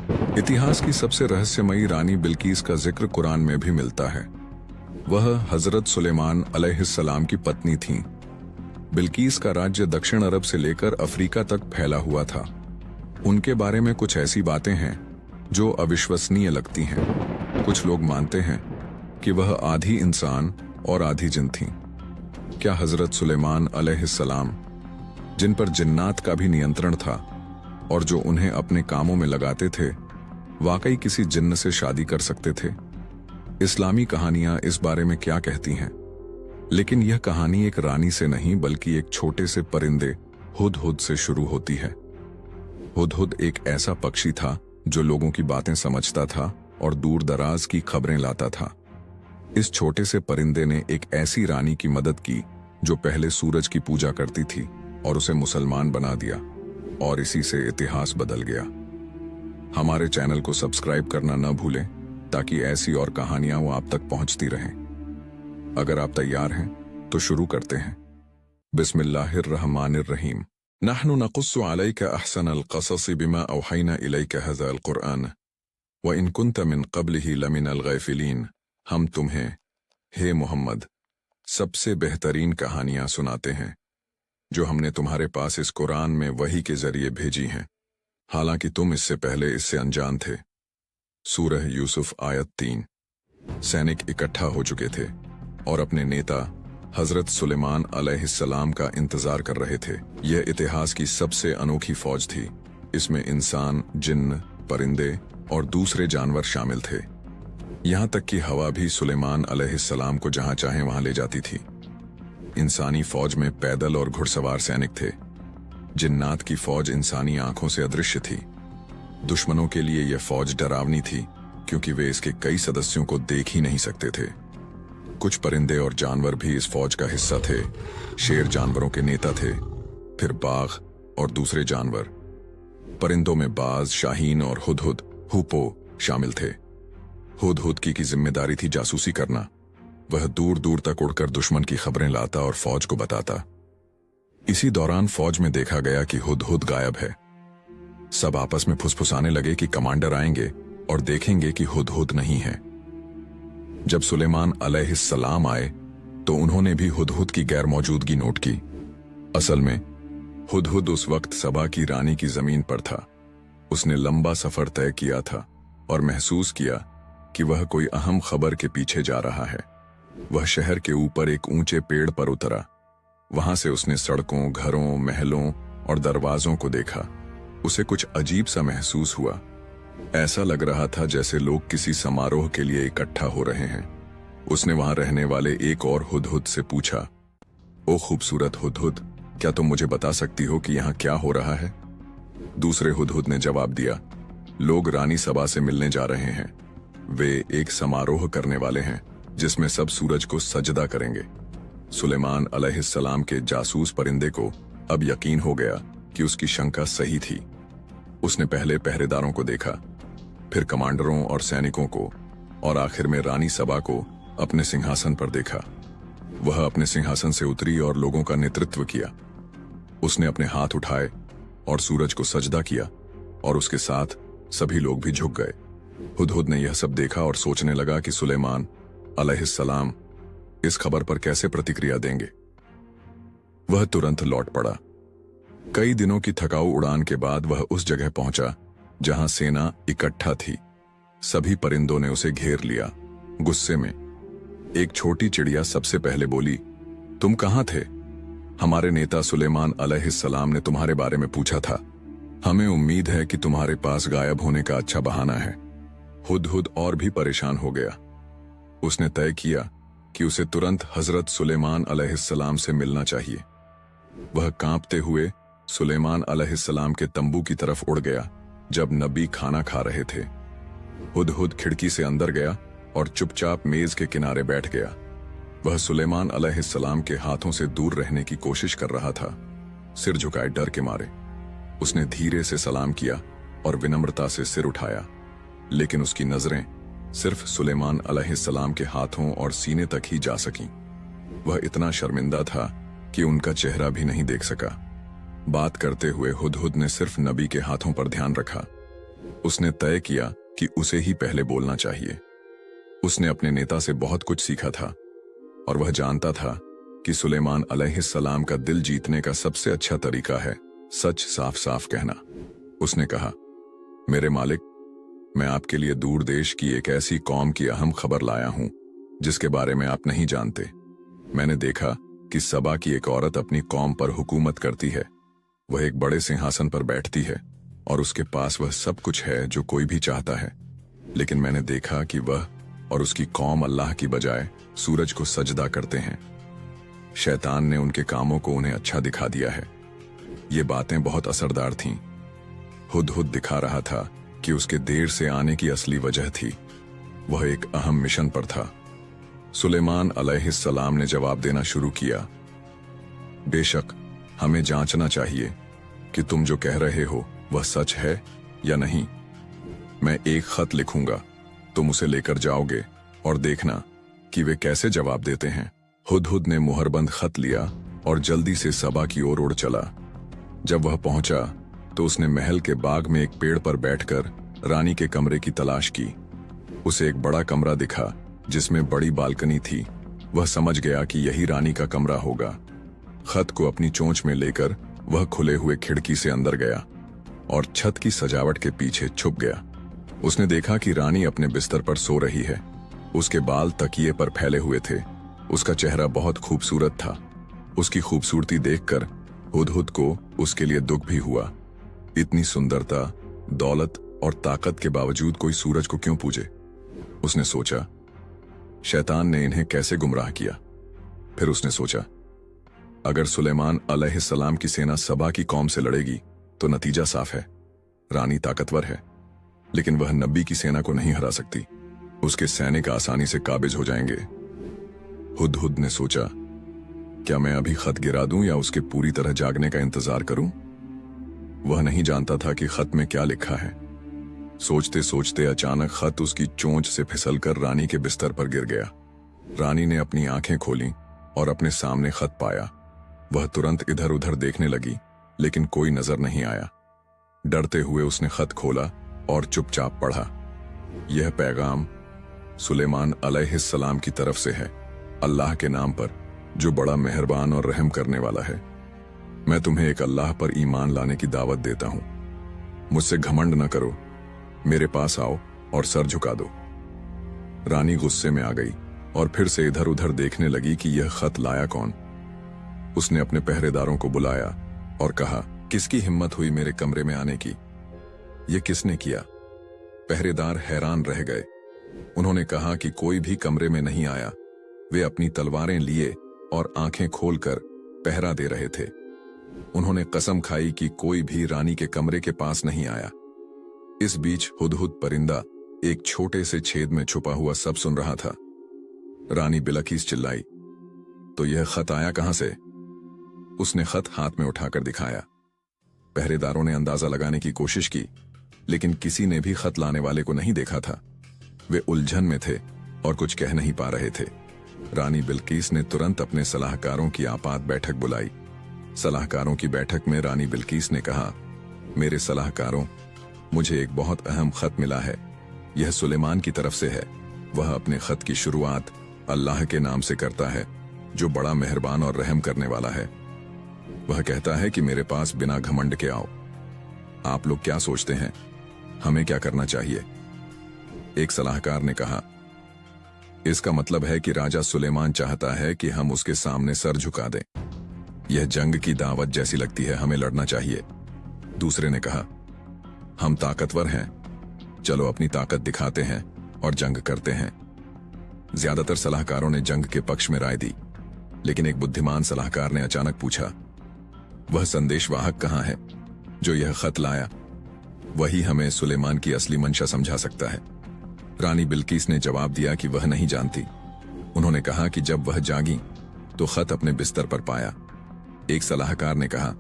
इतिहास की सबसे रहस्यमयी रानी बिल्कीस का जिक्र कुरान में भी मिलता है। वह हजरत सुलेमान अलैहिस्सलाम की पत्नी थीं। बिल्कीस का राज्य दक्षिण अरब से लेकर अफ्रीका तक फैला हुआ था। उनके बारे में कुछ ऐसी बातें हैं जो अविश्वसनीय लगती हैं। कुछ लोग मानते हैं कि वह आधी इंसान और आधी जिन थीं। क्या हजरत सुलेमान अलैहिस्सलाम, जिन पर जिन्नात का भी नियंत्रण था और जो उन्हें अपने कामों में लगाते थे, वाकई किसी जिन्न से शादी कर सकते थे? इस्लामी कहानियां इस बारे में क्या कहती हैं? लेकिन यह कहानी एक रानी से नहीं बल्कि एक छोटे से परिंदे हुदहुद से शुरू होती है। हुदहुद एक ऐसा पक्षी था जो लोगों की बातें समझता था और दूर दराज की खबरें लाता था। इस छोटे से परिंदे ने एक ऐसी रानी की मदद की जो पहले सूरज की पूजा करती थी और उसे मुसलमान बना दिया, और इसी से इतिहास बदल गया। हमारे चैनल को सब्सक्राइब करना न भूलें ताकि ऐसी और कहानियां वो आप तक पहुंचती रहें। अगर आप तैयार हैं तो शुरू करते हैं। बिस्मिल्लाहिर्रहमानिर्रहीम। नहनु नक़ुस्सु अलैका अहसनल क़सस बिमा औहैना इलैका हज़ाल क़ुरआन व इन कुन्त मिन क़ब्लिही लमिनल गाफ़िलीन। हम तुम्हें, हे मोहम्मद, सबसे बेहतरीन कहानियां सुनाते हैं जो हमने तुम्हारे पास इस कुरान में वही के जरिए भेजी हैं, हालांकि तुम इससे पहले इससे अनजान थे। सूरह यूसुफ आयत 3। सैनिक इकट्ठा हो चुके थे और अपने नेता हजरत सुलेमान अलैहिस्सलाम का इंतजार कर रहे थे। यह इतिहास की सबसे अनोखी फौज थी। इसमें इंसान, जिन्न, परिंदे और दूसरे जानवर शामिल थे। यहां तक कि हवा भी सुलेमान अलैहिस्सलाम को जहां चाहे वहां ले जाती थी। इंसानी फौज में पैदल और घुड़सवार सैनिक थे। जिन्नात की फौज इंसानी आंखों से अदृश्य थी। दुश्मनों के लिए यह फौज डरावनी थी क्योंकि वे इसके कई सदस्यों को देख ही नहीं सकते थे। कुछ परिंदे और जानवर भी इस फौज का हिस्सा थे। शेर जानवरों के नेता थे, फिर बाघ और दूसरे जानवर। परिंदों में बाज, शाहीन और हुदहुद, हुपो शामिल थे। हुदहुद की जिम्मेदारी थी जासूसी करना। वह दूर दूर तक उड़कर दुश्मन की खबरें लाता और फौज को बताता। इसी दौरान फौज में देखा गया कि हुदहुद गायब है। सब आपस में फुसफुसाने लगे कि कमांडर आएंगे और देखेंगे कि हुदहुद नहीं है। जब सुलेमान अलैहिस्सलाम आए तो उन्होंने भी हुदहुद की गैर मौजूदगी नोट की। असल में हुदहुद उस वक्त सबा की रानी की जमीन पर था। उसने लंबा सफर तय किया था और महसूस किया कि वह कोई अहम खबर के पीछे जा रहा है। वह शहर के ऊपर एक ऊंचे पेड़ पर उतरा। वहां से उसने सड़कों, घरों, महलों और दरवाजों को देखा। उसे कुछ अजीब सा महसूस हुआ। ऐसा लग रहा था जैसे लोग किसी समारोह के लिए इकट्ठा हो रहे हैं। उसने वहां रहने वाले एक और हुदहुद से पूछा, ओ खूबसूरत हुदहुद, क्या तुम मुझे बता सकती हो कि यहाँ क्या हो रहा है? दूसरे हुदहुद ने जवाब दिया, लोग रानी सबा से मिलने जा रहे हैं। वे एक समारोह करने वाले हैं जिसमें सब सूरज को सजदा करेंगे। सुलेमान अलैहिस्सलाम के जासूस परिंदे को अब यकीन हो गया कि उसकी शंका सही थी। उसने पहले पहरेदारों को देखा, फिर कमांडरों और सैनिकों को, और आखिर में रानी सबा को अपने सिंहासन पर देखा। वह अपने सिंहासन से उतरी और लोगों का नेतृत्व किया। उसने अपने हाथ उठाए और सूरज को सजदा किया और उसके साथ सभी लोग भी झुक गए। हुदहुद ने यह सब देखा और सोचने लगा कि सुलेमान अलैहिस्सलाम इस खबर पर कैसे प्रतिक्रिया देंगे। वह तुरंत लौट पड़ा। कई दिनों की थकाऊ उड़ान के बाद वह उस जगह पहुंचा जहां सेना इकट्ठा थी। सभी परिंदों ने उसे घेर लिया। गुस्से में एक छोटी चिड़िया सबसे पहले बोली, तुम कहां थे? हमारे नेता सुलेमान अलैहिस्सलाम ने तुम्हारे बारे में पूछा था। हमें उम्मीद है कि तुम्हारे पास गायब होने का अच्छा बहाना है। हुदहुद और भी परेशान हो गया। उसने तय किया कि उसे तुरंत हजरत सुलेमान अलैहिस्सलाम से मिलना चाहिए। वह कांपते हुए सुलेमान अलैहिस्सलाम के तंबू की तरफ उड़ गया जब नबी खाना खा रहे थे। हुदहुद खिड़की से अंदर गया और चुपचाप मेज के किनारे बैठ गया। वह सुलेमान अलैहिस्सलाम के हाथों से दूर रहने की कोशिश कर रहा था, सिर झुकाए डर के मारे। उसने धीरे से सलाम किया और विनम्रता से सिर उठाया, लेकिन उसकी नजरें सिर्फ सुलेमान अलैहिस्सलाम के हाथों और सीने तक ही जा सकीं। वह इतना शर्मिंदा था कि उनका चेहरा भी नहीं देख सका। बात करते हुए हुदहुद ने सिर्फ नबी के हाथों पर ध्यान रखा। उसने तय किया कि उसे ही पहले बोलना चाहिए। उसने अपने नेता से बहुत कुछ सीखा था और वह जानता था कि सुलेमान अलैहिस्सलाम का दिल जीतने का सबसे अच्छा तरीका है सच साफ साफ कहना। उसने कहा, मेरे मालिक, मैं आपके लिए दूर देश की एक ऐसी कौम की अहम खबर लाया हूं जिसके बारे में आप नहीं जानते। मैंने देखा कि सबा की एक औरत अपनी कौम पर हुकूमत करती है। वह एक बड़े सिंहासन पर बैठती है और उसके पास वह सब कुछ है जो कोई भी चाहता है, लेकिन मैंने देखा कि वह और उसकी कौम अल्लाह की बजाय सूरज को सजदा करते हैं। शैतान ने उनके कामों को उन्हें अच्छा दिखा दिया है। ये बातें बहुत असरदार थीं। हुदहुद दिखा रहा था कि उसके देर से आने की असली वजह थी। वह एक अहम मिशन पर था। सुलेमान अलैहिस्सलाम ने जवाब देना शुरू किया, बेशक हमें जांचना चाहिए कि तुम जो कह रहे हो वह सच है या नहीं। मैं एक खत लिखूंगा, तुम उसे लेकर जाओगे और देखना कि वे कैसे जवाब देते हैं। हुदहुद ने मुहरबंद खत लिया और जल्दी से सबा की ओर उड़ चला। जब वह पहुंचा तो उसने महल के बाग में एक पेड़ पर बैठकर रानी के कमरे की तलाश की। उसे एक बड़ा कमरा दिखा जिसमें बड़ी बालकनी थी। वह समझ गया कि यही रानी का कमरा होगा। खत को अपनी चोंच में लेकर वह खुले हुए खिड़की से अंदर गया और छत की सजावट के पीछे छुप गया। उसने देखा कि रानी अपने बिस्तर पर सो रही है। उसके बाल तकिए पर फैले हुए थे। उसका चेहरा बहुत खूबसूरत था। उसकी खूबसूरती देखकर हुदहुद को उसके लिए दुख भी हुआ। इतनी सुंदरता, दौलत और ताकत के बावजूद कोई सूरज को क्यों पूजे? उसने सोचा, शैतान ने इन्हें कैसे गुमराह किया। फिर उसने सोचा, अगर सुलेमान अलैहिस्सलाम की सेना सबा की कौम से लड़ेगी तो नतीजा साफ है। रानी ताकतवर है, लेकिन वह नबी की सेना को नहीं हरा सकती। उसके सैनिक आसानी से काबिज हो जाएंगे। हुदहुद ने सोचा, क्या मैं अभी खत गिरा दूं या उसके पूरी तरह जागने का इंतजार करूं? वह नहीं जानता था कि खत में क्या लिखा है। सोचते सोचते अचानक खत उसकी चोंच से फिसलकर रानी के बिस्तर पर गिर गया। रानी ने अपनी आंखें खोलीं और अपने सामने खत पाया। वह तुरंत इधर उधर देखने लगी, लेकिन कोई नजर नहीं आया। डरते हुए उसने खत खोला और चुपचाप पढ़ा। यह पैगाम सुलेमान अलैहिस्सलाम की तरफ से है, अल्लाह के नाम पर जो बड़ा मेहरबान और रहम करने वाला है। मैं तुम्हें एक अल्लाह पर ईमान लाने की दावत देता हूं। मुझसे घमंड न करो, मेरे पास आओ और सर झुका दो। रानी गुस्से में आ गई और फिर से इधर उधर देखने लगी कि यह खत लाया कौन। उसने अपने पहरेदारों को बुलाया और कहा, किसकी हिम्मत हुई मेरे कमरे में आने की? यह किसने किया? पहरेदार हैरान रह गए। उन्होंने कहा कि कोई भी कमरे में नहीं आया। वे अपनी तलवारें लिए और आंखें खोलकर पहरा दे रहे थे। उन्होंने कसम खाई कि कोई भी रानी के कमरे के पास नहीं आया। इस बीच हुदहुद परिंदा एक छोटे से छेद में छुपा हुआ सब सुन रहा था। रानी बिलकीस चिल्लाई, तो यह खत आया कहां से? उसने खत हाथ में उठाकर दिखाया। पहरेदारों ने अंदाजा लगाने की कोशिश की, लेकिन किसी ने भी खत लाने वाले को नहीं देखा था। वे उलझन में थे और कुछ कह नहीं पा रहे थे। रानी बिल्कीस ने तुरंत अपने सलाहकारों की आपात बैठक बुलाई। सलाहकारों की बैठक में रानी बिल्कीस ने कहा, मेरे सलाहकारों, मुझे एक बहुत अहम खत मिला है। यह सुलेमान की तरफ से है। वह अपने खत की शुरुआत अल्लाह के नाम से करता है, जो बड़ा मेहरबान और रहम करने वाला है। वह कहता है कि मेरे पास बिना घमंड के आओ। आप लोग क्या सोचते हैं, हमें क्या करना चाहिए? एक सलाहकार ने कहा, इसका मतलब है कि राजा सुलेमान चाहता है कि हम उसके सामने सर झुका दें। यह जंग की दावत जैसी लगती है, हमें लड़ना चाहिए। दूसरे ने कहा, हम ताकतवर हैं, चलो अपनी ताकत दिखाते हैं और जंग करते हैं। ज्यादातर सलाहकारों ने जंग के पक्ष में राय दी, लेकिन एक बुद्धिमान सलाहकार ने अचानक पूछा, वह संदेशवाहक कहां है जो यह खत लाया? वही हमें सुलेमान की असली मंशा समझा सकता है। रानी बिल्कीस ने जवाब दिया कि वह नहीं जानती। उन्होंने कहा कि जब वह जागी तो खत अपने बिस्तर पर पाया। एक सलाहकार ने कहा,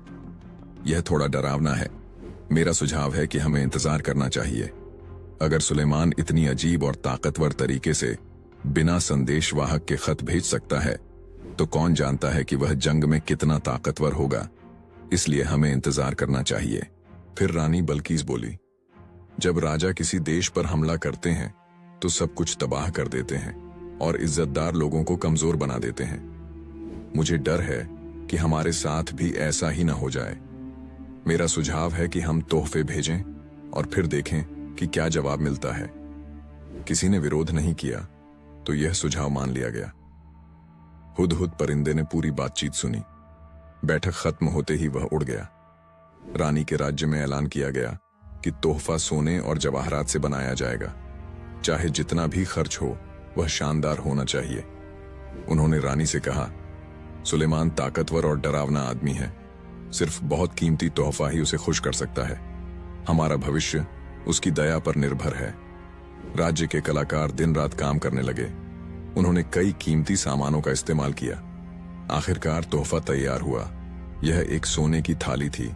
यह थोड़ा डरावना है। मेरा सुझाव है कि हमें इंतजार करना चाहिए। अगर सुलेमान इतनी अजीब और ताकतवर तरीके से बिना संदेशवाहक के खत भेज सकता है, तो कौन जानता है कि वह जंग में कितना ताकतवर होगा। इसलिए हमें इंतजार करना चाहिए। फिर रानी बिल्कीस बोली, जब राजा किसी देश पर हमला करते हैं तो सब कुछ तबाह कर देते हैं और इज्जतदार लोगों को कमजोर बना देते हैं। मुझे डर है कि हमारे साथ भी ऐसा ही ना हो जाए। मेरा सुझाव है कि हम तोहफे भेजें और फिर देखें कि क्या जवाब मिलता है। किसी ने विरोध नहीं किया तो यह सुझाव मान लिया गया। हुदहुद परिंदे ने पूरी बातचीत सुनी। बैठक खत्म होते ही वह उड़ गया। रानी के राज्य में ऐलान किया गया कि तोहफा सोने और जवाहरात से बनाया जाएगा। चाहे जितना भी खर्च हो वह शानदार होना चाहिए। उन्होंने रानी से कहा, सुलेमान ताकतवर और डरावना आदमी है। सिर्फ बहुत कीमती तोहफा ही उसे खुश कर सकता है। हमारा भविष्य उसकी दया पर निर्भर है। राज्य के कलाकार दिन रात काम करने लगे। उन्होंने कई कीमती सामानों का इस्तेमाल किया। आखिरकार तोहफा तैयार हुआ। यह एक सोने की थाली थी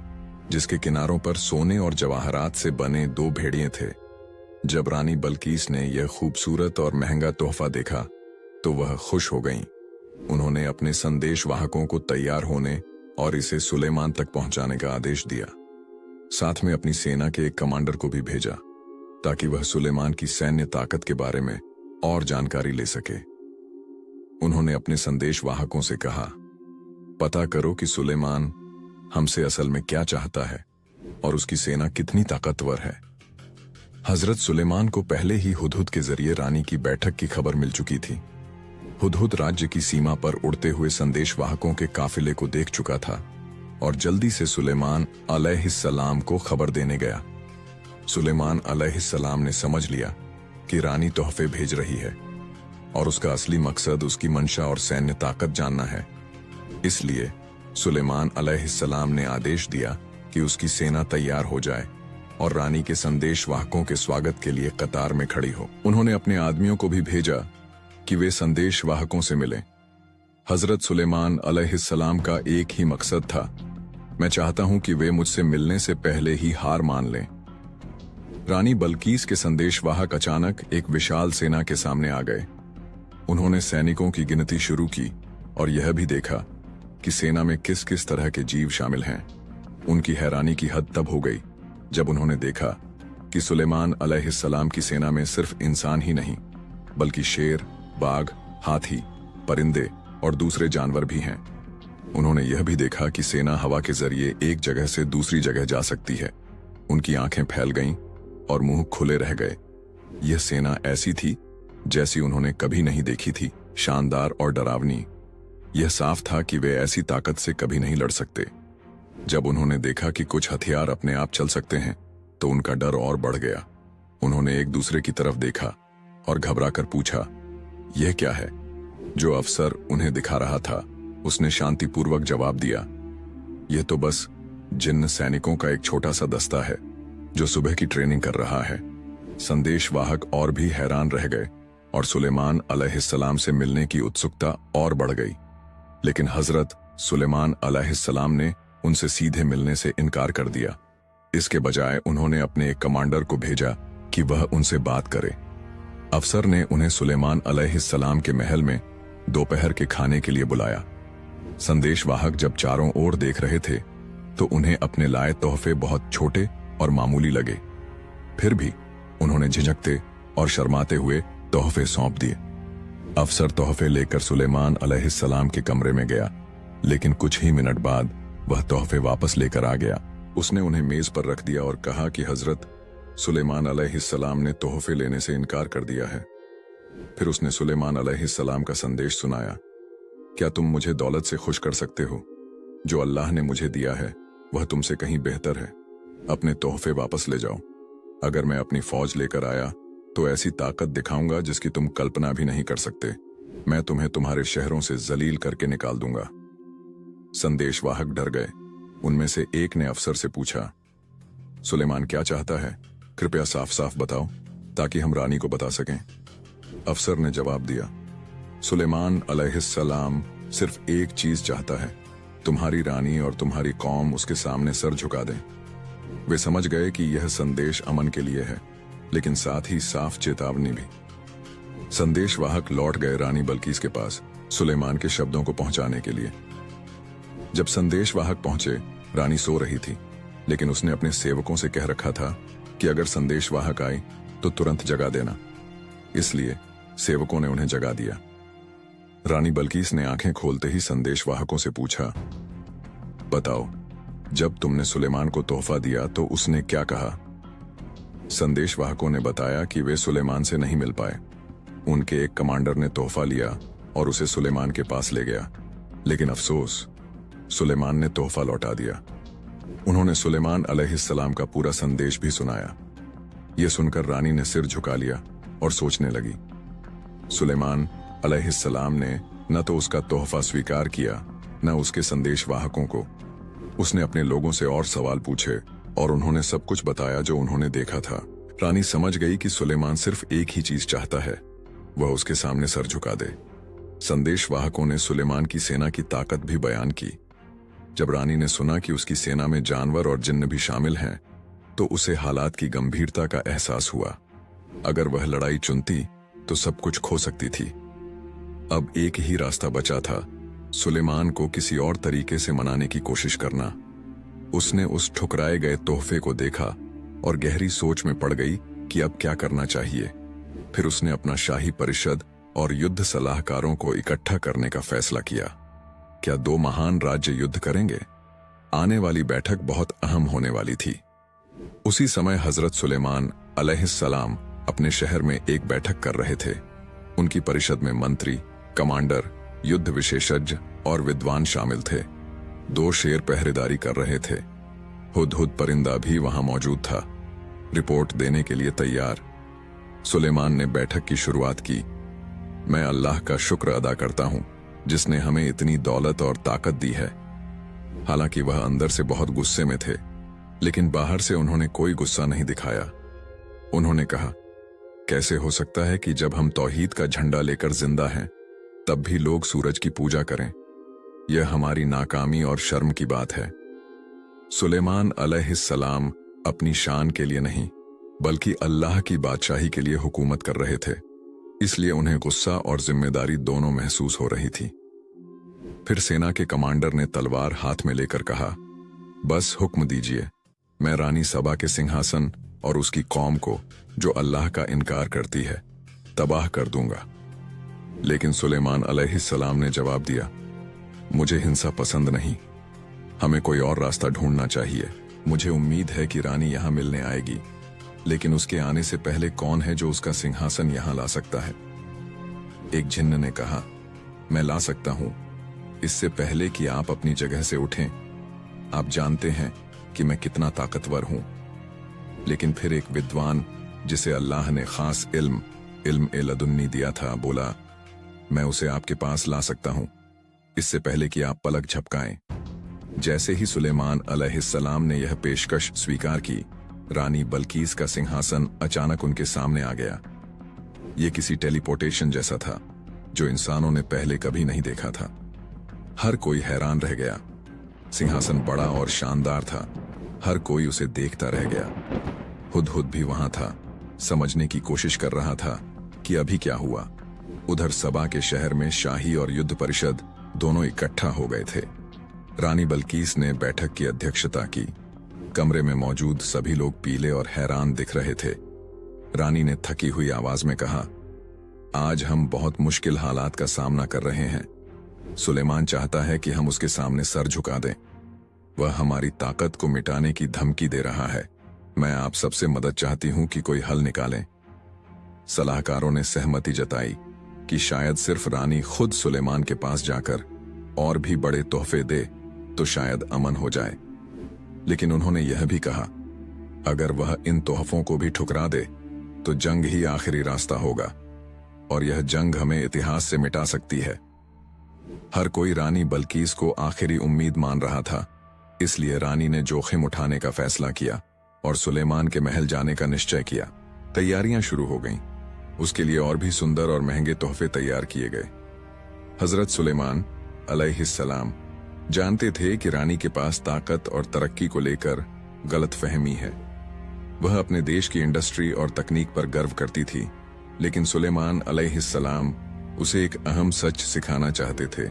जिसके किनारों पर सोने और जवाहरात से बने 2 भेड़िए थे। जब रानी बल्कीस ने यह खूबसूरत और महंगा तोहफा देखा तो वह खुश हो गईं। उन्होंने अपने संदेशवाहकों को तैयार होने और इसे सुलेमान तक पहुंचाने का आदेश दिया। साथ में अपनी सेना के एक कमांडर को भी भेजा ताकि वह सुलेमान की सैन्य ताकत के बारे में और जानकारी ले सके। उन्होंने अपने संदेशवाहकों से कहा, पता करो कि सुलेमान हमसे असल में क्या चाहता है और उसकी सेना कितनी ताकतवर है। हजरत सुलेमान को पहले ही हुदहुद के जरिए रानी की बैठक की खबर मिल चुकी थी। हुदहुद राज्य की सीमा पर उड़ते हुए संदेशवाहकों के काफिले को देख चुका था और जल्दी से सुलेमान अलैहिस्सलाम को खबर देने गया। सुलेमान अलैहिस्सलाम ने समझ लिया कि रानी तोहफे भेज रही है और उसका असली मकसद उसकी मंशा और सैन्य ताकत जानना है। इसलिए सुलेमान अलैहिस्सलाम ने आदेश दिया कि उसकी सेना तैयार हो जाए और रानी के संदेशवाहकों के स्वागत के लिए कतार में खड़ी हो। उन्होंने अपने आदमियों को भी भेजा कि वे संदेशवाहकों से मिलें। हजरत सुलेमान अलैहिस्सलाम का एक ही मकसद था, मैं चाहता हूं कि वे मुझसे मिलने से पहले ही हार मान लें। रानी बल्कीस के संदेशवाहक अचानक एक विशाल सेना के सामने आ गए। उन्होंने सैनिकों की गिनती शुरू की और यह भी देखा कि सेना में किस किस तरह के जीव शामिल हैं। उनकी हैरानी की हद तब हो गई जब उन्होंने देखा कि सुलेमान अलैहिस्सलाम की सेना में सिर्फ इंसान ही नहीं बल्कि शेर, बाघ, हाथी, परिंदे और दूसरे जानवर भी हैं। उन्होंने यह भी देखा कि सेना हवा के जरिए एक जगह से दूसरी जगह जा सकती है। उनकी आंखें फैल गईं और मुंह खुले रह गए। यह सेना ऐसी थी जैसी उन्होंने कभी नहीं देखी थी, शानदार और डरावनी। यह साफ था कि वे ऐसी ताकत से कभी नहीं लड़ सकते। जब उन्होंने देखा कि कुछ हथियार अपने आप चल सकते हैं तो उनका डर और बढ़ गया। उन्होंने एक दूसरे की तरफ देखा और घबराकर पूछा, यह क्या है? जो अफसर उन्हें दिखा रहा था उसने शांतिपूर्वक जवाब दिया, यह तो बस जिन्न सैनिकों का एक छोटा सा दस्ता है जो सुबह की ट्रेनिंग कर रहा है। संदेशवाहक और भी हैरान रह गए और सुलेमान अलैहिस्सलाम से मिलने की उत्सुकता और बढ़ गई। लेकिन हजरत सुलेमान अलैहिस्सलाम ने उनसे सीधे मिलने से इनकार कर दिया। इसके बजाय उन्होंने अपने एक कमांडर को भेजा कि वह उनसे बात करे। अफसर ने उन्हें सुलेमान अलैहिस्सलाम के महल में दोपहर के खाने के लिए बुलाया। संदेशवाहक जब चारों ओर देख रहे थे तो उन्हें अपने लाए तोहफे बहुत छोटे और मामूली लगे। फिर भी उन्होंने झिझकते और शर्माते हुए तोहफे सौंप दिए। अफसर तोहफे लेकर सुलेमान अलैहिस्सलाम के कमरे में गया, लेकिन कुछ ही मिनट बाद वह तोहफे वापस लेकर आ गया। उसने उन्हें मेज पर रख दिया और कहा कि हजरत सुलेमान अलैहिस्सलाम ने तोहफे लेने से इनकार कर दिया है। फिर उसने सुलेमान अलैहिस्सलाम का संदेश सुनाया, क्या तुम मुझे दौलत से खुश कर सकते हो? जो अल्लाह ने मुझे दिया है वह तुमसे कहीं बेहतर है। अपने तोहफे वापस ले जाओ। अगर मैं अपनी फौज लेकर आया तो ऐसी ताकत दिखाऊंगा जिसकी तुम कल्पना भी नहीं कर सकते। मैं तुम्हें तुम्हारे शहरों से जलील करके निकाल दूंगा। संदेशवाहक डर गए। उनमें से एक ने अफसर से पूछा, सुलेमान क्या चाहता है? कृपया साफ साफ बताओ ताकि हम रानी को बता सकें। अफसर ने जवाब दिया, सुलेमान अलैहिस्सलाम सिर्फ एक चीज चाहता है, तुम्हारी रानी और तुम्हारी कौम उसके सामने सर झुका दें। वे समझ गए कि यह संदेश अमन के लिए है, लेकिन साथ ही साफ चेतावनी भी। संदेशवाहक लौट गए रानी बल्कीस के पास सुलेमान के शब्दों को पहुंचाने के लिए। जब संदेशवाहक पहुंचे, रानी सो रही थी, लेकिन उसने अपने सेवकों से कह रखा था कि अगर संदेशवाहक आए तो तुरंत जगा देना। इसलिए सेवकों ने उन्हें जगा दिया। रानी बल्कीस ने आंखें खोलते ही संदेशवाहकों से पूछा, बताओ, जब तुमने सुलेमान को तोहफा दिया तो उसने क्या कहा? संदेशवाहकों ने बताया कि वे सुलेमान से नहीं मिल पाए। उनके एक कमांडर ने तोहफा लिया और उसे सुलेमान के पास ले गया, लेकिन अफसोस, सुलेमान ने तोहफा लौटा दिया। उन्होंने सुलेमान अलैहिस्सलाम का पूरा संदेश भी सुनाया। यह सुनकर रानी ने सिर झुका लिया और सोचने लगी। सुलेमान अलैहिस्सलाम ने न तो उसका तोहफा स्वीकार किया, न उसके संदेशवाहकों को। उसने अपने लोगों से और सवाल पूछे और उन्होंने सब कुछ बताया जो उन्होंने देखा था। रानी समझ गई कि सुलेमान सिर्फ एक ही चीज चाहता है, वह उसके सामने सर झुका दे। संदेशवाहकों ने सुलेमान की सेना की ताकत भी बयान की। जब रानी ने सुना कि उसकी सेना में जानवर और जिन्न भी शामिल हैं, तो उसे हालात की गंभीरता का एहसास हुआ। अगर वह लड़ाई चुनती तो सब कुछ खो सकती थी। अब एक ही रास्ता बचा था, सुलेमान को किसी और तरीके से मनाने की कोशिश करना। उसने उस ठुकराए गए तोहफे को देखा और गहरी सोच में पड़ गई कि अब क्या करना चाहिए। फिर उसने अपना शाही परिषद और युद्ध सलाहकारों को इकट्ठा करने का फैसला किया। क्या दो महान राज्य युद्ध करेंगे? आने वाली बैठक बहुत अहम होने वाली थी। उसी समय हजरत सुलेमान अलैहिस्सलाम अपने शहर में एक बैठक कर रहे थे। उनकी परिषद में मंत्री, कमांडर, युद्ध विशेषज्ञ और विद्वान शामिल थे। 2 शेर पहरेदारी कर रहे थे। हुदहुद परिंदा भी वहां मौजूद था, रिपोर्ट देने के लिए तैयार। सुलेमान ने बैठक की शुरुआत की। मैं अल्लाह का शुक्र अदा करता हूं जिसने हमें इतनी दौलत और ताकत दी है। हालांकि वह अंदर से बहुत गुस्से में थे, लेकिन बाहर से उन्होंने कोई गुस्सा नहीं दिखाया। उन्होंने कहा, कैसे हो सकता है कि जब हम तौहीद का झंडा लेकर जिंदा हैं तब भी लोग सूरज की पूजा करें? यह हमारी नाकामी और शर्म की बात है। सुलेमान अलैहिस्सलाम अपनी शान के लिए नहीं, बल्कि अल्लाह की बादशाही के लिए हुकूमत कर रहे थे, इसलिए उन्हें गुस्सा और जिम्मेदारी दोनों महसूस हो रही थी। फिर सेना के कमांडर ने तलवार हाथ में लेकर कहा, बस हुक्म दीजिए, मैं रानी सबा के सिंहासन और उसकी कौम को, जो अल्लाह का इनकार करती है, तबाह कर दूंगा। लेकिन सुलेमान अलैहिस्सलाम ने जवाब दिया, मुझे हिंसा पसंद नहीं, हमें कोई और रास्ता ढूंढना चाहिए। मुझे उम्मीद है कि रानी यहां मिलने आएगी, लेकिन उसके आने से पहले कौन है जो उसका सिंहासन यहां ला सकता है? एक जिन्न ने कहा, मैं ला सकता हूं, इससे पहले कि आप अपनी जगह से उठें। आप जानते हैं कि मैं कितना ताकतवर हूं। लेकिन फिर एक विद्वान, जिसे अल्लाह ने खास इल्म ए लदुन्नी दिया था, बोला, मैं उसे आपके पास ला सकता हूं, इससे पहले कि आप पलक झपकाएं। जैसे ही सुलेमान अलैहिस्सलाम ने यह पेशकश स्वीकार की, रानी बल्कीस का सिंहासन अचानक उनके सामने आ गया। यह किसी टेलीपोर्टेशन जैसा था, जो इंसानों ने पहले कभी नहीं देखा था। हर कोई हैरान रह गया। सिंहासन बड़ा और शानदार था, हर कोई उसे देखता रह गया। हुदहुद भी वहां था, समझने की कोशिश कर रहा था कि अभी क्या हुआ। उधर सबा के शहर में शाही और युद्ध परिषद दोनों इकट्ठा हो गए थे। रानी बल्कीस ने बैठक की अध्यक्षता की। कमरे में मौजूद सभी लोग पीले और हैरान दिख रहे थे। रानी ने थकी हुई आवाज में कहा, आज हम बहुत मुश्किल हालात का सामना कर रहे हैं। सुलेमान चाहता है कि हम उसके सामने सर झुका दें। वह हमारी ताकत को मिटाने की धमकी दे रहा है। मैं आप सबसे मदद चाहती हूं कि कोई हल निकालें। सलाहकारों ने सहमति जताई कि शायद सिर्फ रानी खुद सुलेमान के पास जाकर और भी बड़े तोहफे दे तो शायद अमन हो जाए। लेकिन उन्होंने यह भी कहा, अगर वह इन तोहफों को भी ठुकरा दे तो जंग ही आखिरी रास्ता होगा, और यह जंग हमें इतिहास से मिटा सकती है। हर कोई रानी बल्कीस को आखिरी उम्मीद मान रहा था, इसलिए रानी ने जोखिम उठाने का फैसला किया और सुलेमान के महल जाने का निश्चय किया। तैयारियां शुरू हो गईं। उसके लिए और भी सुंदर और महंगे तोहफे तैयार किए गए। हजरत सुलेमान अलैहिस्सलाम जानते थे कि रानी के पास ताकत और तरक्की को लेकर गलतफहमी है। वह अपने देश की इंडस्ट्री और तकनीक पर गर्व करती थी, लेकिन सुलेमान अलैहिस्सलाम उसे एक अहम सच सिखाना चाहते थे।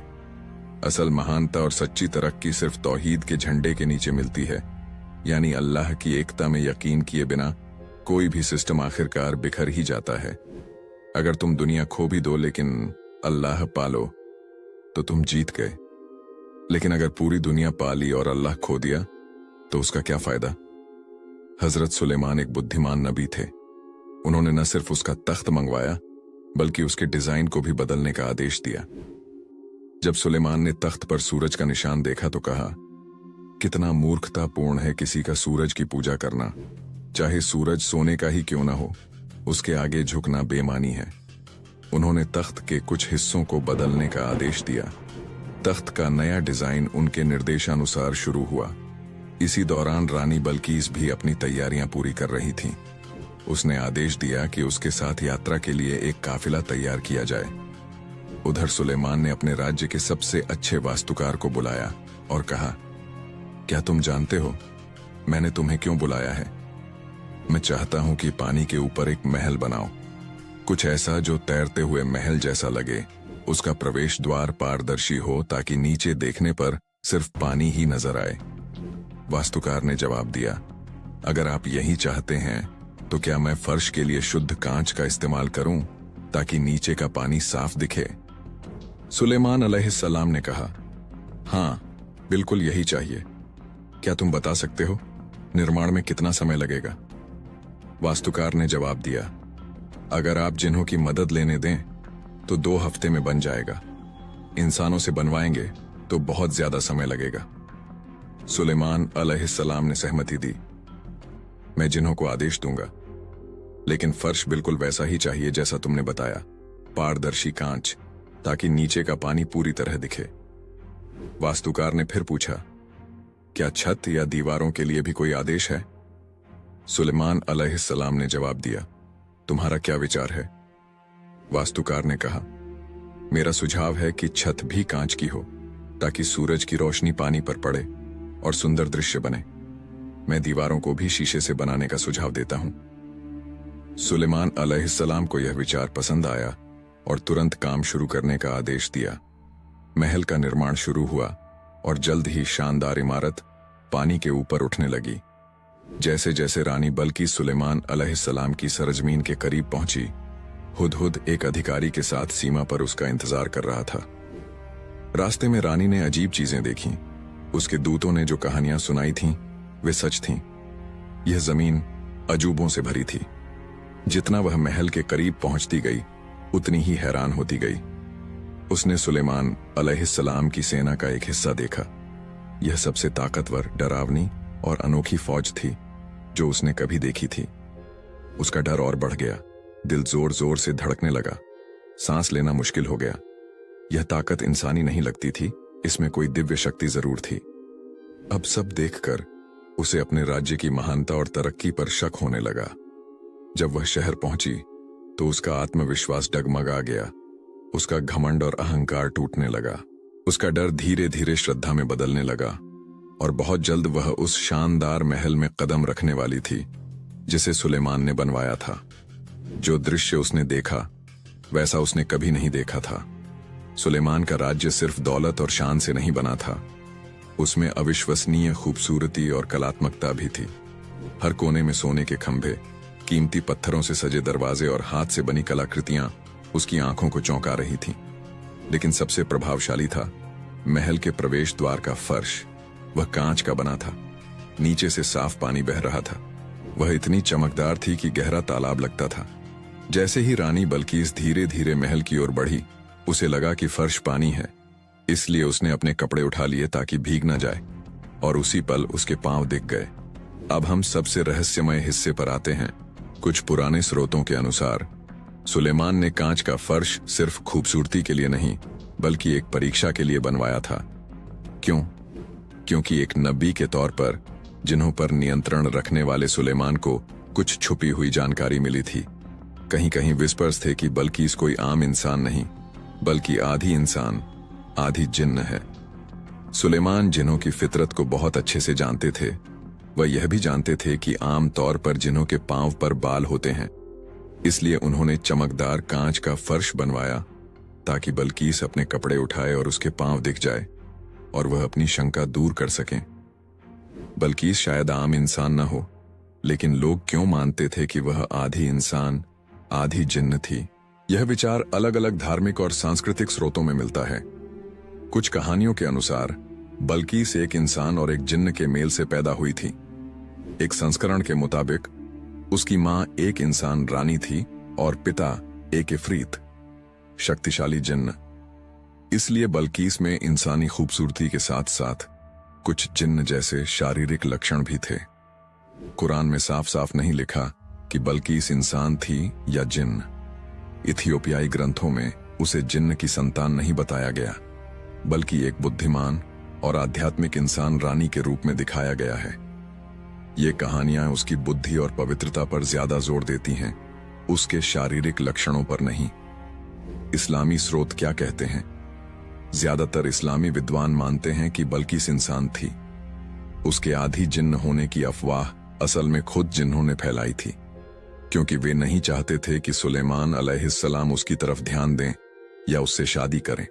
असल महानता और सच्ची तरक्की सिर्फ तौहीद के झंडे के नीचे मिलती है, यानी अल्लाह की एकता में यकीन किए बिना कोई भी सिस्टम आखिरकार बिखर ही जाता है। अगर तुम दुनिया खो भी दो लेकिन अल्लाह पालो तो तुम जीत गए। लेकिन अगर पूरी दुनिया पा ली और अल्लाह खो दिया तो उसका क्या फायदा। हजरत सुलेमान एक बुद्धिमान नबी थे। उन्होंने न सिर्फ उसका तख्त मंगवाया बल्कि उसके डिजाइन को भी बदलने का आदेश दिया। जब सुलेमान ने तख्त पर सूरज का निशान देखा तो कहा, कितना मूर्खतापूर्ण है किसी का सूरज की पूजा करना। चाहे सूरज सोने का ही क्यों ना हो, उसके आगे झुकना बेमानी है। उन्होंने तख्त के कुछ हिस्सों को बदलने का आदेश दिया। तख्त का नया डिजाइन उनके निर्देशानुसार शुरू हुआ। इसी दौरान रानी बल्कीस भी अपनी तैयारियां पूरी कर रही थीं। उसने आदेश दिया कि उसके साथ यात्रा के लिए एक काफिला तैयार किया जाए। उधर सुलेमान ने अपने राज्य के सबसे अच्छे वास्तुकार को बुलाया और कहा, क्या तुम जानते हो मैंने तुम्हें क्यों बुलाया है? मैं चाहता हूं कि पानी के ऊपर एक महल बनाओ, कुछ ऐसा जो तैरते हुए महल जैसा लगे। उसका प्रवेश द्वार पारदर्शी हो ताकि नीचे देखने पर सिर्फ पानी ही नजर आए। वास्तुकार ने जवाब दिया, अगर आप यही चाहते हैं तो क्या मैं फर्श के लिए शुद्ध कांच का इस्तेमाल करूं ताकि नीचे का पानी साफ दिखे? सुलेमान अलैहिस्सलाम ने कहा, हां, बिल्कुल यही चाहिए। क्या तुम बता सकते हो निर्माण में कितना समय लगेगा? वास्तुकार ने जवाब दिया, अगर आप जिन्हों की मदद लेने दें तो 2 हफ्ते में बन जाएगा। इंसानों से बनवाएंगे तो बहुत ज्यादा समय लगेगा। सुलेमान अलैहिस्सलाम ने सहमति दी, मैं जिन्हों को आदेश दूंगा, लेकिन फर्श बिल्कुल वैसा ही चाहिए जैसा तुमने बताया, पारदर्शी कांच, ताकि नीचे का पानी पूरी तरह दिखे। वास्तुकार ने फिर पूछा, क्या छत या दीवारों के लिए भी कोई आदेश है? सुलेमान अलैहिस्सलाम ने जवाब दिया, तुम्हारा क्या विचार है? वास्तुकार ने कहा, मेरा सुझाव है कि छत भी कांच की हो ताकि सूरज की रोशनी पानी पर पड़े और सुंदर दृश्य बने। मैं दीवारों को भी शीशे से बनाने का सुझाव देता हूं। सुलेमान अलैहिस्सलाम को यह विचार पसंद आया और तुरंत काम शुरू करने का आदेश दिया। महल का निर्माण शुरू हुआ और जल्द ही शानदार इमारत पानी के ऊपर उठने लगी। जैसे जैसे रानी बल्कीस सुलेमान अलैहिस्सलाम की सरजमीन के करीब पहुंची, हुदहुद एक अधिकारी के साथ सीमा पर उसका इंतजार कर रहा था। रास्ते में रानी ने अजीब चीजें देखीं। उसके दूतों ने जो कहानियां सुनाई थीं वे सच थीं। यह जमीन अजूबों से भरी थी। जितना वह महल के करीब पहुंचती गई उतनी ही हैरान होती गई। उसने सुलेमान अलैहिस्सलाम की सेना का एक हिस्सा देखा। यह सबसे ताकतवर, डरावनी और अनोखी फौज थी जो उसने कभी देखी थी। उसका डर और बढ़ गया, दिल जोर जोर से धड़कने लगा, सांस लेना मुश्किल हो गया। यह ताकत इंसानी नहीं लगती थी, इसमें कोई दिव्य शक्ति जरूर थी। अब सब देखकर उसे अपने राज्य की महानता और तरक्की पर शक होने लगा। जब वह शहर पहुंची तो उसका आत्मविश्वास डगमगा गया। उसका घमंड और अहंकार टूटने लगा। उसका डर धीरे धीरे श्रद्धा में बदलने लगा और बहुत जल्द वह उस शानदार महल में कदम रखने वाली थी जिसे सुलेमान ने बनवाया था। जो दृश्य उसने देखा वैसा उसने कभी नहीं देखा था। सुलेमान का राज्य सिर्फ दौलत और शान से नहीं बना था, उसमें अविश्वसनीय खूबसूरती और कलात्मकता भी थी। हर कोने में सोने के खंभे, कीमती पत्थरों से सजे दरवाजे और हाथ से बनी कलाकृतियां उसकी आंखों को चौंका रही थीं। लेकिन सबसे प्रभावशाली था महल के प्रवेश द्वार का फर्श। वह कांच का बना था, नीचे से साफ पानी बह रहा था। वह इतनी चमकदार थी कि गहरा तालाब लगता था। जैसे ही रानी बल्कीस धीरे धीरे महल की ओर बढ़ी, उसे लगा कि फर्श पानी है, इसलिए उसने अपने कपड़े उठा लिए ताकि भीग न जाए, और उसी पल उसके पांव दिख गए। अब हम सबसे रहस्यमय हिस्से पर आते हैं। कुछ पुराने स्रोतों के अनुसार सुलेमान ने कांच का फर्श सिर्फ खूबसूरती के लिए नहीं बल्कि एक परीक्षा के लिए बनवाया था। क्यों? क्योंकि एक नबी के तौर पर जिन्हों पर नियंत्रण रखने वाले सुलेमान को कुछ छुपी हुई जानकारी मिली थी। कहीं कहीं विस्पर्स थे कि बल्कीस कोई आम इंसान नहीं बल्कि आधी इंसान आधी जिन्न है। सुलेमान जिन्हों की फितरत को बहुत अच्छे से जानते थे, वह यह भी जानते थे कि आम तौर पर जिन्हों के पांव पर बाल होते हैं, इसलिए उन्होंने चमकदार कांच का फर्श बनवाया ताकि बल्कीस अपने कपड़े उठाए और उसके पांव दिख जाए और वह अपनी शंका दूर कर सकें। बल्कीस शायद आम इंसान न हो, लेकिन लोग क्यों मानते थे कि वह आधी इंसान आधी जिन्न थी? यह विचार अलग अलग धार्मिक और सांस्कृतिक स्रोतों में मिलता है। कुछ कहानियों के अनुसार बल्कीस एक इंसान और एक जिन्न के मेल से पैदा हुई थी। एक संस्करण के मुताबिक उसकी मां एक इंसान रानी थी और पिता एक इफरीत, शक्तिशाली जिन्न। इसलिए बल्कीस में इंसानी खूबसूरती के साथ साथ कुछ जिन्न जैसे शारीरिक लक्षण भी थे। कुरान में साफ साफ नहीं लिखा कि बल्कीस इंसान थी या जिन्न। इथियोपियाई ग्रंथों में उसे जिन्न की संतान नहीं बताया गया, बल्कि एक बुद्धिमान और आध्यात्मिक इंसान रानी के रूप में दिखाया गया है। ये कहानियां उसकी बुद्धि और पवित्रता पर ज्यादा जोर देती हैं, उसके शारीरिक लक्षणों पर नहीं। इस्लामी स्रोत क्या कहते हैं? ज्यादातर इस्लामी विद्वान मानते हैं कि बल्कीस इंसान थी। उसके आधी जिन्न होने की अफवाह असल में खुद जिन्हों ने फैलाई थी, क्योंकि वे नहीं चाहते थे कि सुलेमान अलैहिस्सलाम उसकी तरफ ध्यान दें या उससे शादी करें।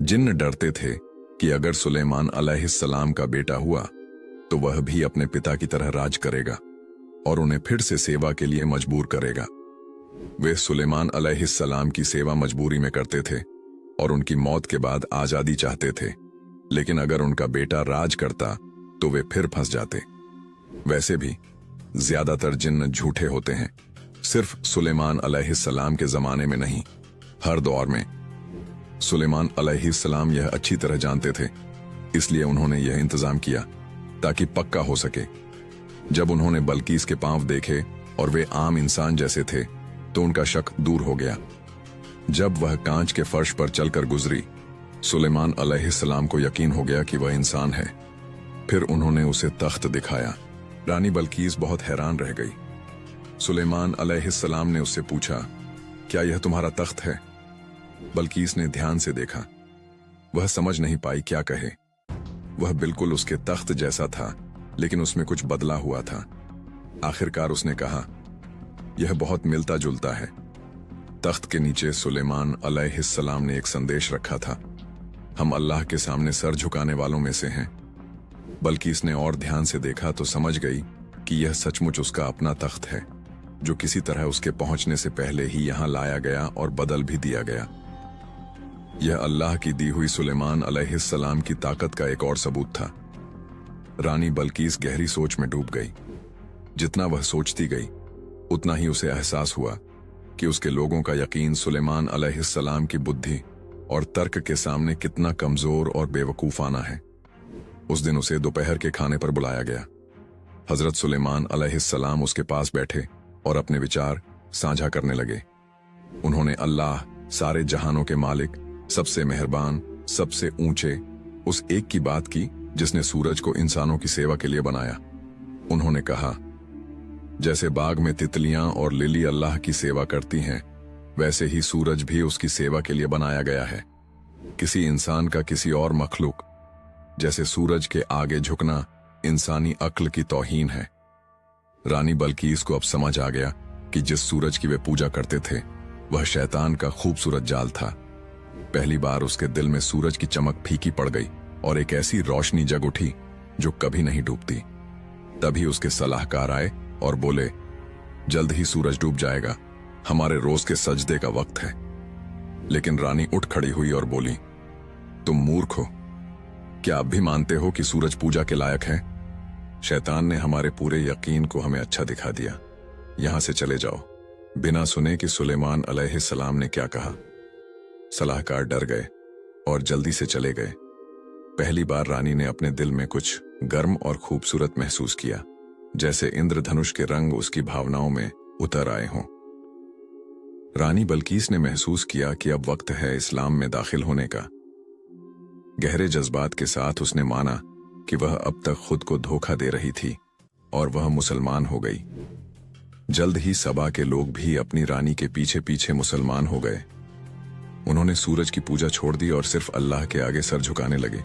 जिन्न डरते थे कि अगर सुलेमान अलैहिस्सलाम का बेटा हुआ तो वह भी अपने पिता की तरह राज करेगा और उन्हें फिर से सेवा के लिए मजबूर करेगा। वे सुलेमान अलैहिस्सलाम की सेवा मजबूरी में करते थे और उनकी मौत के बाद आजादी चाहते थे, लेकिन अगर उनका बेटा राज करता तो वे फिर फंस जाते। वैसे भी ज्यादातर जिन्न झूठे होते हैं, सिर्फ सुलेमान अलैहिस्सलाम के जमाने में नहीं, हर दौर में। सुलेमान अलैहिस्सलाम यह अच्छी तरह जानते थे, इसलिए उन्होंने यह इंतजाम किया ताकि पक्का हो सके। जब उन्होंने बल्कीस के पांव देखे और वे आम इंसान जैसे थे तो उनका शक दूर हो गया। जब वह कांच के फर्श पर चलकर गुजरी, सुलेमान अलैहिस्सलाम को यकीन हो गया कि वह इंसान है। फिर उन्होंने उसे तख्त दिखाया। रानी बल्कीस बहुत हैरान रह गई। सुलेमान अलैहिस्सलाम ने उससे पूछा, क्या यह तुम्हारा तख्त है? बल्कीस ने ध्यान से देखा। वह समझ नहीं पाई क्या कहे। वह बिल्कुल उसके तख्त जैसा था, लेकिन उसमें कुछ बदला हुआ था। आखिरकार उसने कहा, यह बहुत मिलता जुलता है। तख्त के नीचे सुलेमान अलैहिस्सलाम ने एक संदेश रखा था, हम अल्लाह के सामने सर झुकाने वालों में से हैं। बल्कीस ने और ध्यान से देखा तो समझ गई कि यह सचमुच उसका अपना तख्त है, जो किसी तरह उसके पहुंचने से पहले ही यहां लाया गया और बदल भी दिया गया। यह अल्लाह की दी हुई सुलेमान अलैहिस्सलाम की ताकत का एक और सबूत था। रानी बल्कीस गहरी सोच में डूब गई। जितना वह सोचती गई, उतना ही उसे एहसास हुआ कि उसके लोगों का यकीन सुलेमान अलैहिस्सलाम की बुद्धि और तर्क के सामने कितना कमजोर और बेवकूफाना है। उस दिन उसे दोपहर के खाने पर बुलाया गया। हजरत सुलेमान अलैहिस्सलाम उसके पास बैठे और अपने विचार साझा करने लगे। उन्होंने अल्लाह, सारे जहानों के मालिक, सबसे मेहरबान, सबसे ऊंचे, उस एक की बात की जिसने सूरज को इंसानों की सेवा के लिए बनाया। उन्होंने कहा, जैसे बाग में तितलियां और लिली अल्लाह की सेवा करती हैं, वैसे ही सूरज भी उसकी सेवा के लिए बनाया गया है। किसी इंसान का किसी और मखलूक जैसे सूरज के आगे झुकना इंसानी अक्ल की तौहीन है। रानी बल्कीस को अब समझ आ गया कि जिस सूरज की वे पूजा करते थे वह शैतान का खूबसूरत जाल था। पहली बार उसके दिल में सूरज की चमक फीकी पड़ गई और एक ऐसी रोशनी जग उठी जो कभी नहीं डूबती। तभी उसके सलाहकार आए और बोले, जल्द ही सूरज डूब जाएगा, हमारे रोज के सजदे का वक्त है। लेकिन रानी उठ खड़ी हुई और बोली, तुम मूर्ख हो, क्या अब भी मानते हो कि सूरज पूजा के लायक है? शैतान ने हमारे पूरे यकीन को हमें अच्छा दिखा दिया, यहां से चले जाओ। बिना सुने कि सुलेमान अलैहिस्सलाम ने क्या कहा, सलाहकार डर गए और जल्दी से चले गए। पहली बार रानी ने अपने दिल में कुछ गर्म और खूबसूरत महसूस किया, जैसे इंद्रधनुष के रंग उसकी भावनाओं में उतर आए हों। रानी बल्कीस ने महसूस किया कि अब वक्त है इस्लाम में दाखिल होने का। गहरे जज्बात के साथ उसने माना कि वह अब तक खुद को धोखा दे रही थी और वह मुसलमान हो गई। जल्द ही सबा के लोग भी अपनी रानी के पीछे पीछे मुसलमान हो गए। उन्होंने सूरज की पूजा छोड़ दी और सिर्फ अल्लाह के आगे सर झुकाने लगे।